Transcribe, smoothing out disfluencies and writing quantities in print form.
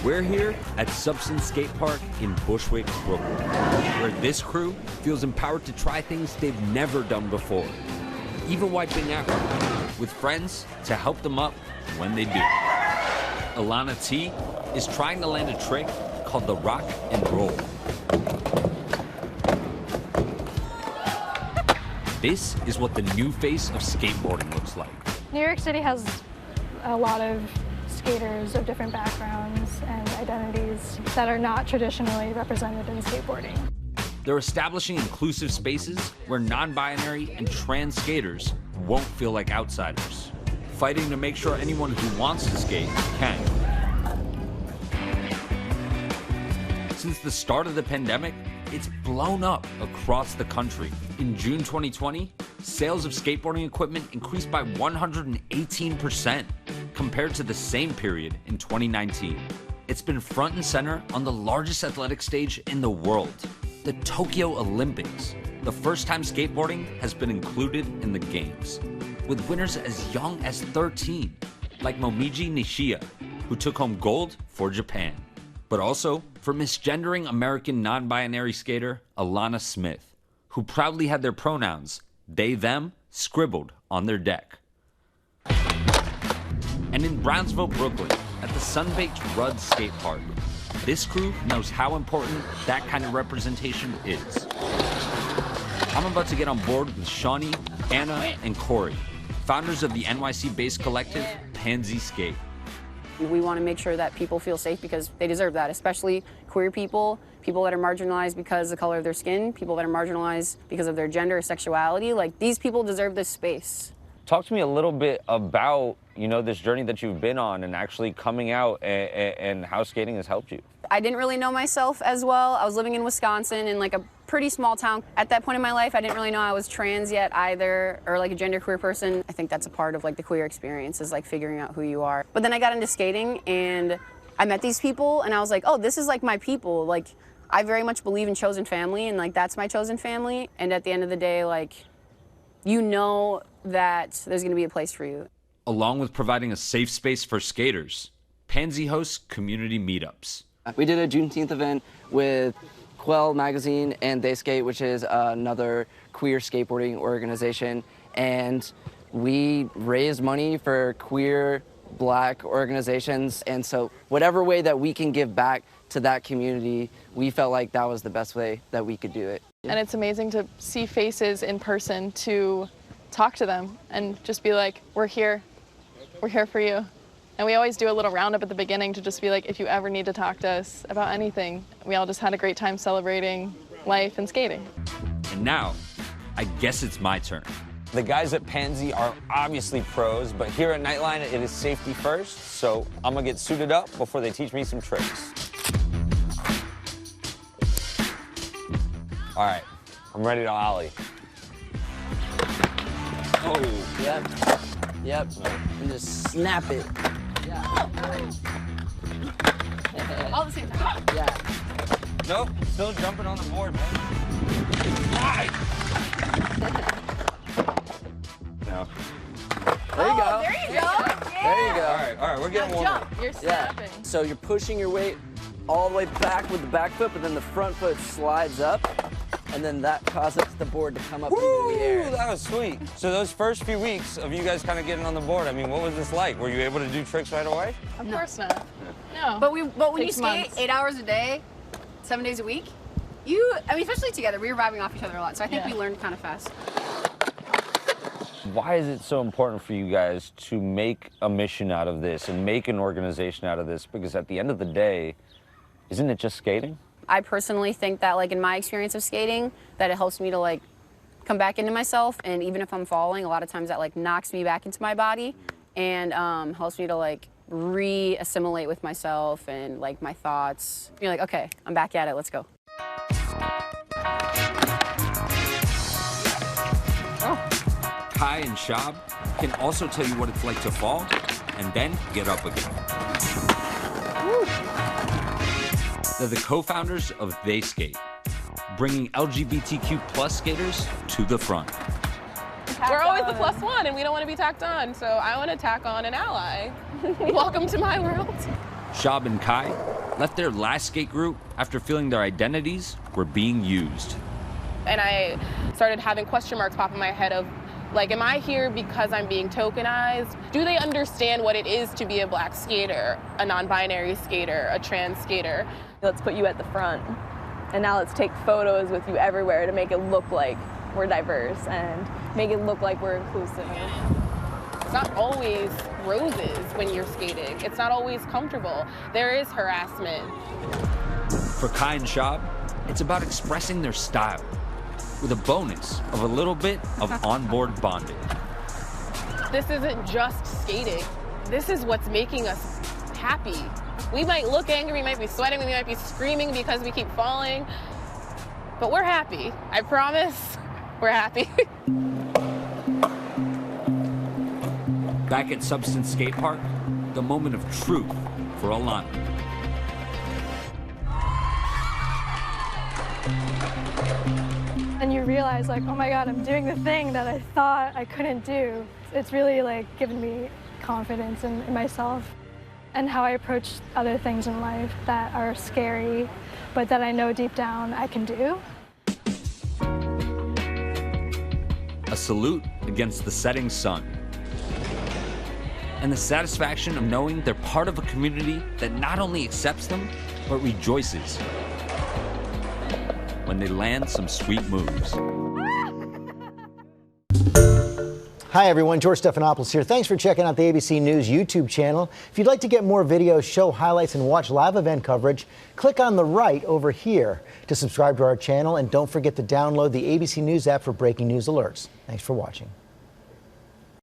We're here at Substance Skate Park in Bushwick, Brooklyn, where this crew feels empowered to try things they've never done before, even wiping out, with friends to help them up when they do. Alana T is trying to land a trick called the rock and roll. This is what the new face of skateboarding looks like. New York City has a lot of skaters of different backgrounds and identities that are not traditionally represented in skateboarding. They're establishing inclusive spaces where non-binary and trans skaters won't feel like outsiders, fighting to make sure anyone who wants to skate can. Since the start of the pandemic, it's blown up across the country. In June 2020, sales of skateboarding equipment increased by 118% compared to the same period in 2019. It's been front and center on the largest athletic stage in the world, the Tokyo Olympics. The first time skateboarding has been included in the games, with winners as young as 13, like Momiji Nishia, who took home gold for Japan, but also for misgendering American non-binary skater Alana Smith, who proudly had their pronouns, they, them, scribbled on their deck. And in Brownsville, Brooklyn, at the Sun-Baked Rudd Skate Park, this crew knows how important that kind of representation is. I'm about to get on board with Shawnee, Anna, and Corey, founders of the NYC-based collective Pansy Skate. We want to make sure that people feel safe because they deserve that, especially queer people, people that are marginalized because of the color of their skin, people that are marginalized because of their gender or sexuality. Like, these people deserve this space. Talk to me a little bit about, this journey that you've been on and actually coming out and how skating has helped you. I didn't really know myself as well. I was living in Wisconsin in like a pretty small town. At that point in my life, I didn't really know I was trans yet either, or like a genderqueer person. I think that's a part of like the queer experience, is like figuring out who you are. But then I got into skating and I met these people and I was like, oh, this is like my people. Like, I very much believe in chosen family, and like that's my chosen family. And at the end of the day, like, you know that there's gonna be a place for you. Along with providing a safe space for skaters, Pansy hosts community meetups. We did a Juneteenth event with Quell Magazine and They Skate, which is another queer skateboarding organization. And we raised money for queer, Black organizations. And so whatever way that we can give back to that community, we felt like that was the best way that we could do it. And it's amazing to see faces in person, to talk to them and just be like, we're here for you. And we always do a little roundup at the beginning to just be like, if you ever need to talk to us about anything. We all just had a great time celebrating life and skating. And now, I guess it's my turn. The guys at Pansy are obviously pros, but here at Nightline, it is safety first, so I'm gonna get suited up before they teach me some tricks. All right, I'm ready to ollie. Oh, yep. And just snap it. Yeah. All the same time. Yeah. Nope, still jumping on the board, man. No. There you go. There you go. Yeah. There you go. All right, we're getting warm up. You're snapping. So you're pushing your weight all the way back with the back foot, but then the front foot slides up, and then that causes the board to come up into the air. That was sweet. So those first few weeks of you guys kind of getting on the board, I mean, what was this like? Were you able to do tricks right away? Of course not. No. But when you Takes skate months. 8 hours a day, 7 days a week, especially together, we were vibing off each other a lot. So I think we learned kind of fast. Why is it so important for you guys to make a mission out of this and make an organization out of this? Because at the end of the day, isn't it just skating? I personally think that, like, in my experience of skating, that it helps me to, like, come back into myself. And even if I'm falling, a lot of times that, like, knocks me back into my body and helps me to, like, re-assimilate with myself and, like, my thoughts. You're like, okay, I'm back at it, let's go. Kai and Shab can also tell you what it's like to fall and then get up again. Woo. They're the co-founders of They Skate, bringing LGBTQ plus skaters to the front. We're always the plus one, and we don't want to be tacked on, so I want to tack on an ally. Welcome to my world. Shab and Kai left their last skate group after feeling their identities were being used. And I started having question marks pop in my head of, like, am I here because I'm being tokenized? Do they understand what it is to be a black skater, a non-binary skater, a trans skater? Let's put you at the front, and now let's take photos with you everywhere to make it look like we're diverse and make it look like we're inclusive. It's not always roses when you're skating. It's not always comfortable. There is harassment. For Kai and Shab, it's about expressing their style with a bonus of a little bit of onboard bonding. This isn't just skating. This is what's making us happy. We might look angry, we might be sweating, we might be screaming because we keep falling, but we're happy. I promise, we're happy. Back at Substance Skate Park, the moment of truth for Alana. And you realize, like, oh my God, I'm doing the thing that I thought I couldn't do. It's really, like, given me confidence in myself and how I approach other things in life that are scary, but that I know deep down I can do. A salute against the setting sun. And the satisfaction of knowing they're part of a community that not only accepts them, but rejoices when they land some sweet moves. Hi everyone, George Stephanopoulos here. Thanks for checking out the ABC News YouTube channel. If you'd like to get more videos, show highlights, and watch live event coverage, click on the right over here to subscribe to our channel, and don't forget to download the ABC News app for breaking news alerts. Thanks for watching.